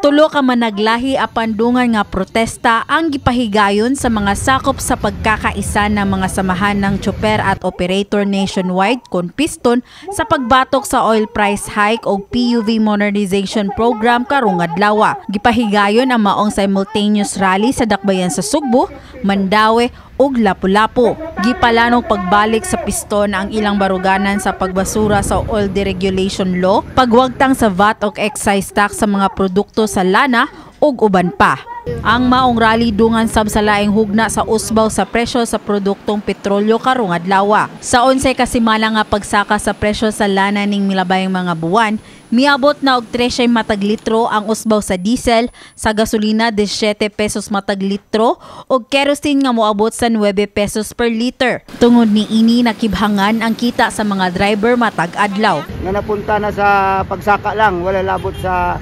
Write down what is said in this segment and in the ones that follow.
Tulo ka managlahi apan dungan nga protesta ang gipahigayon sa mga sakop sa pagkakaisa ng mga samahan ng tsoper at operator nationwide kon piston sa pagbatok sa oil price hike o PUV modernization program karong adlaw. Gipahigayon ang maong simultaneous rally sa dakbayan sa Sugbo, Mandaue ug Lapu-Lapu. Gipalanong pagbalik sa piston ang ilang baruganan sa pagbasura sa oil deregulation law, pagwagtang sa VAT o excise tax sa mga produkto sa lana ug uban pa. Ang maong rally dungan sab sa laing hugna sa usbaw sa presyo sa produktong petrolyo karong adlaw. Sa 11 ka semana nga pagsaka sa presyo sa lana ning milabayng mga buwan, miabot na og 13 matag litro ang usbaw sa diesel, sa gasolina 17 pesos matag litro ug kerosene nga moabot sa 9 pesos per liter. Tungod ni ini nakibhangan ang kita sa mga driver matag adlaw. Nga napunta na sa pagsaka lang, wala labot sa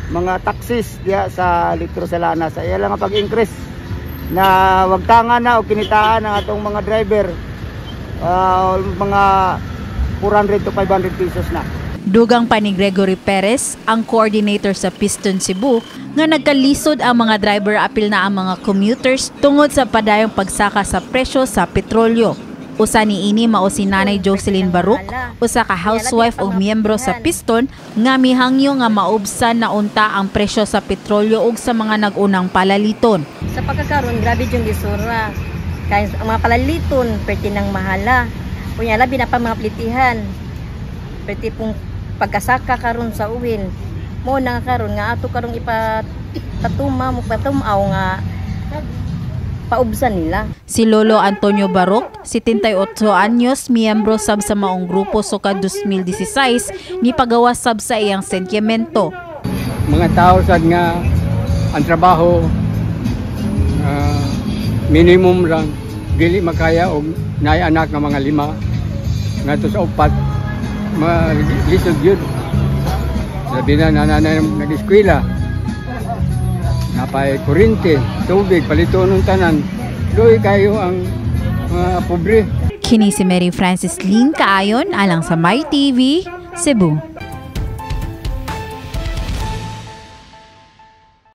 mga taxis diya sa litro sa lana. Sa iya lang ang pag-increase na wagtangan na o kinitaan ng atong mga driver, mga 400 to 500 pesos na. Dugang pa ni Gregory Perez, ang coordinator sa Piston Cebu, nga nagkalisod ang mga driver apil na ang mga commuters tungod sa padayong pagsaka sa presyo sa petrolyo. Usa ni ini mao si Nanay Jocelyn Baruch, usa ka housewife o miyembro sa Piston, nga mihangyo nga maubsan na unta ang presyo sa petrolyo ug sa mga nagunang palaliton. Sa pagkakaroon, grabe yung lisura. Kaya ang mga palaliton, perti ng mahala. Kunya labi na pa mga plitihan. Perti pong pagkasaka karon sa uwin. Mo na karon nga ato karong ipatatuma mo patumaw nga paubsan nila. Si Lolo Antonio Baruch, 78 anyos, miyembro sab sa maong grupo Suka 2016, ni pagawas sab sa iyang sentimento. Mga tao sad nga ang trabaho minimum lang dili makaya og naay anak nga mga 5 ngadto sa 4 lisod yun. Sabi na nanay nag-eskwela, napay kuryente, tubig, palito ng tanan. Doy kayo ang mga pobre. Kini si Mary Francis Lin Kaayon alang sa My TV, Cebu.